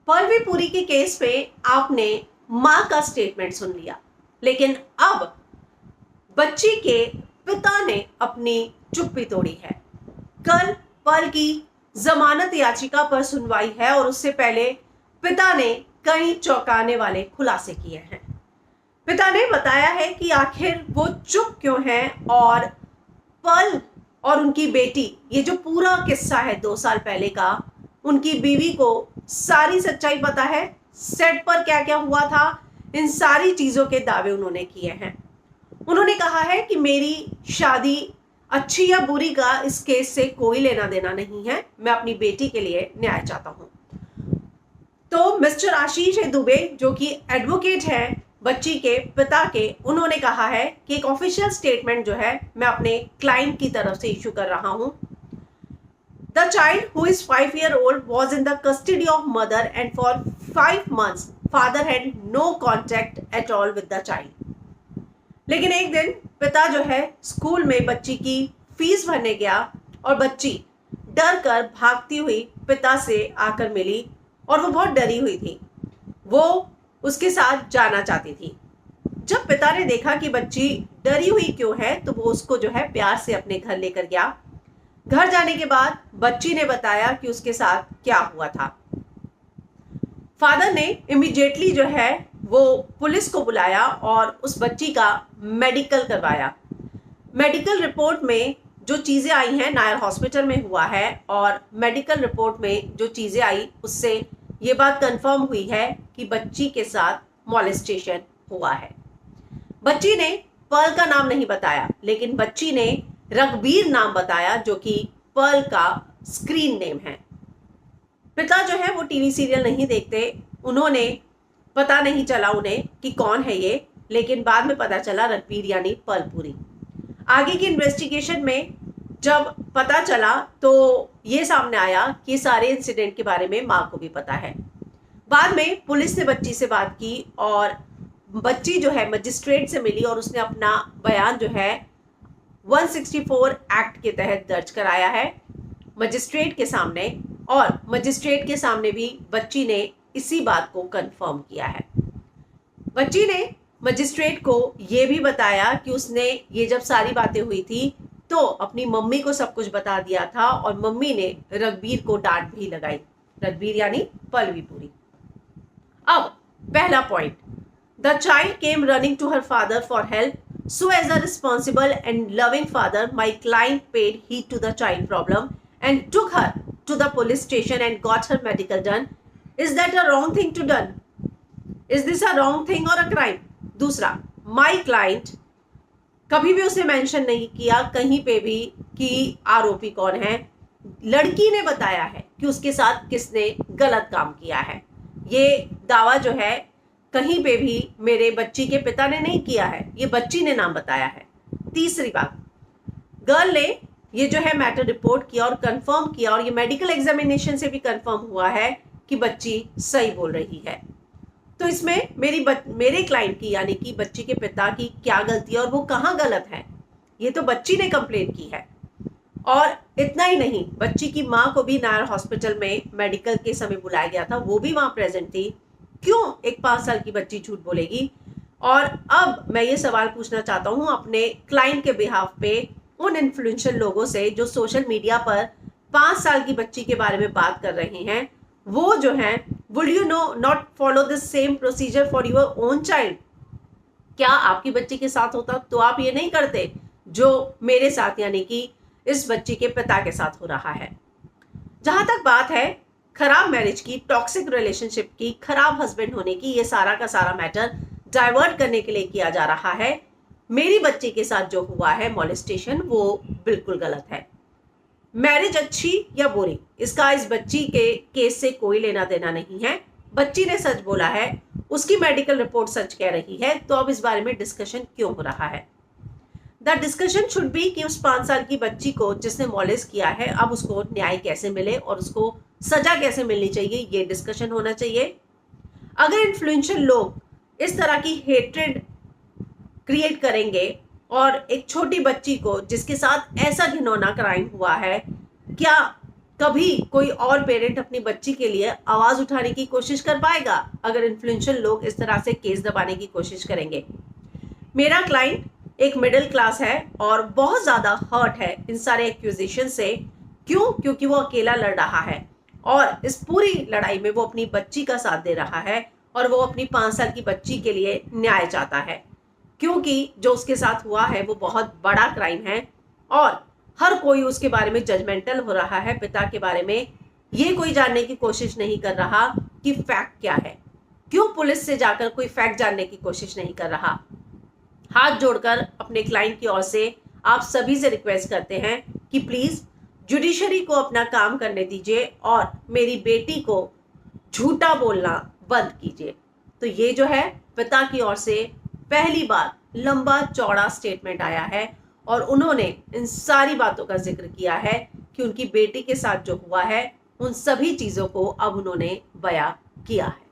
पल्लवी पुरी के केस में आपने मां का स्टेटमेंट सुन लिया, लेकिन अब बच्ची के पिता ने अपनी चुप्पी तोड़ी है। कल पल की जमानत याचिका पर सुनवाई है और उससे पहले पिता ने कई चौंकाने वाले खुलासे किए हैं। पिता ने बताया है कि आखिर वो चुप क्यों हैं और पल और उनकी बेटी, ये जो पूरा किस्सा है 2 साल पहले का, उनकी बीवी को सारी सच्चाई पता है, सेट पर क्या क्या हुआ था, इन सारी चीजों के दावे उन्होंने किए हैं। उन्होंने कहा है कि मेरी शादी अच्छी या बुरी का इस केस से कोई लेना देना नहीं है, मैं अपनी बेटी के लिए न्याय चाहता हूं। तो मिस्टर आशीष दुबे जो कि एडवोकेट हैं बच्ची के पिता के, उन्होंने कहा है कि एक ऑफिशियल स्टेटमेंट जो है मैं अपने क्लाइंट की तरफ से इशू कर रहा हूं। The child, who is 5-year-old, was in the custody of mother and for 5 months father had no contact at all with the child. लेकिन एक दिन पिता जो है स्कूल में बच्ची की फीस भरने गया और बच्ची डर कर भागती हुई पिता से आकर मिली और वो बहुत डरी हुई थी। वो उसके साथ जाना चाहती थी। जब पिता ने देखा कि बच्ची डरी हुई क्यों है तो वो उसको जो है प्यार से अपने घर लेकर गया। घर जाने के बाद बच्ची ने बताया कि उसके साथ क्या हुआ था। फादर ने इमीडिएटली जो है वो पुलिस को बुलाया और उस बच्ची का मेडिकल करवाया। मेडिकल रिपोर्ट में जो चीज़ें आई हैं, नायर हॉस्पिटल में हुआ है और मेडिकल रिपोर्ट में जो चीज़ें आई उससे ये बात कंफर्म हुई है कि बच्ची के साथ मॉलेस्टेशन हुआ है। बच्ची ने पर्ल का नाम नहीं बताया, लेकिन बच्ची ने रघबीर नाम बताया जो कि पर्ल का स्क्रीन नेम है। पिता जो है वो टीवी सीरियल नहीं देखते, उन्होंने पता नहीं चला उन्हें कि कौन है ये, लेकिन बाद में पता चला रघबीर यानी पर्ल पुरी। आगे की इन्वेस्टिगेशन में जब पता चला तो ये सामने आया कि सारे इंसिडेंट के बारे में माँ को भी पता है। बाद में पुलिस ने बच्ची से बात की और बच्ची जो है मजिस्ट्रेट से मिली और उसने अपना बयान जो है 164 एक्ट के तहत दर्ज कराया है मजिस्ट्रेट के सामने, और मजिस्ट्रेट के सामने भी बच्ची ने इसी बात को कंफर्म किया है। बच्ची ने मजिस्ट्रेट को ये भी बताया कि उसने ये जब सारी बातें हुई थी तो अपनी मम्मी को सब कुछ बता दिया था और मम्मी ने रघबीर को डांट भी लगाई। रघबीर यानी पल्लवी पुरी। अब पहला point, the child came running to her father for help. So as a responsible and loving father, my client paid heed to the child problem and took her to the police station and got her medical done. Is that a wrong thing to done? Is this a wrong thing or a crime? दूसरा, my client कभी भी उसे mention नहीं किया कहीं पे भी कि आरोपी कौन है। लड़की ने बताया है कि उसके साथ किसने गलत काम किया है। ये दावा जो है कहीं पे भी मेरे बच्ची के पिता ने नहीं किया है, ये बच्ची ने नाम बताया है। तीसरी बात, गर्ल ने ये जो है मैटर रिपोर्ट किया और कंफर्म किया और ये मेडिकल एग्जामिनेशन से भी कंफर्म हुआ है कि बच्ची सही बोल रही है। तो इसमें मेरे क्लाइंट की यानी कि बच्ची के पिता की क्या गलती है और वो कहाँ गलत है, ये तो बच्ची ने कंप्लेन की है। और इतना ही नहीं, बच्ची की माँ को भी नायर हॉस्पिटल में मेडिकल के समय बुलाया गया था, वो भी वहाँ प्रेजेंट थी। क्यों एक 5 साल की बच्ची झूठ बोलेगी? और अब मैं ये सवाल पूछना चाहता हूँ अपने क्लाइंट के बिहाफ पे उन इन्फ्लुएंशियल लोगों से जो सोशल मीडिया पर 5 साल की बच्ची के बारे में बात कर रहे हैं। वो जो हैं, would you know not follow the same procedure for your own child? क्या आपकी बच्ची के साथ होता तो आप ये नहीं करते जो मेरे साथ यानी कि इस बच्ची के पिता के साथ हो रहा है। जहां तक बात है खराब मैरिज की, टॉक्सिक रिलेशनशिप की, खराब हस्बैंड होने की, ये सारा का सारा मैटर डाइवर्ट करने के लिए किया जा रहा है। मेरी बच्ची के साथ जो हुआ है मॉलेस्टेशन, वो बिल्कुल गलत है। मैरिज अच्छी या बुरी, इसका इस बच्ची के केस से कोई लेना देना नहीं है। बच्ची ने सच बोला है, उसकी मेडिकल रिपोर्ट सच कह रही है, तो अब इस बारे में डिस्कशन क्यों हो रहा है? द डिस्कशन शुड बी कि उस 5 साल की बच्ची को जिसने मॉलेस्ट किया है अब उसको न्याय कैसे मिले और उसको सजा कैसे मिलनी चाहिए, ये डिस्कशन होना चाहिए। अगर इन्फ्लुएंशियल लोग इस तरह की हेट्रेड क्रिएट करेंगे और एक छोटी बच्ची को जिसके साथ ऐसा घिनौना क्राइम हुआ है, क्या कभी कोई और पेरेंट अपनी बच्ची के लिए आवाज उठाने की कोशिश कर पाएगा अगर इन्फ्लुएंशियल लोग इस तरह से केस दबाने की कोशिश करेंगे? मेरा क्लाइंट एक मिडिल क्लास है और बहुत ज्यादा हर्ट है इन सारे एक्यूजेशन से। क्यों? क्योंकि वो अकेला लड़ रहा है और इस पूरी लड़ाई में वो अपनी बच्ची का साथ दे रहा है और वो अपनी 5 साल की बच्ची के लिए न्याय चाहता है, क्योंकि जो उसके साथ हुआ है वो बहुत बड़ा क्राइम है और हर कोई उसके बारे में जजमेंटल हो रहा है। पिता के बारे में ये कोई जानने की कोशिश नहीं कर रहा कि फैक्ट क्या है। क्यों पुलिस से जाकर कोई फैक्ट जानने की कोशिश नहीं कर रहा? हाथ जोड़कर अपने क्लाइंट की ओर से आप सभी से रिक्वेस्ट करते हैं कि प्लीज जुडिशरी को अपना काम करने दीजिए और मेरी बेटी को झूठा बोलना बंद कीजिए। तो ये जो है पिता की ओर से पहली बार लंबा चौड़ा स्टेटमेंट आया है और उन्होंने इन सारी बातों का जिक्र किया है कि उनकी बेटी के साथ जो हुआ है उन सभी चीजों को अब उन्होंने बयां किया है।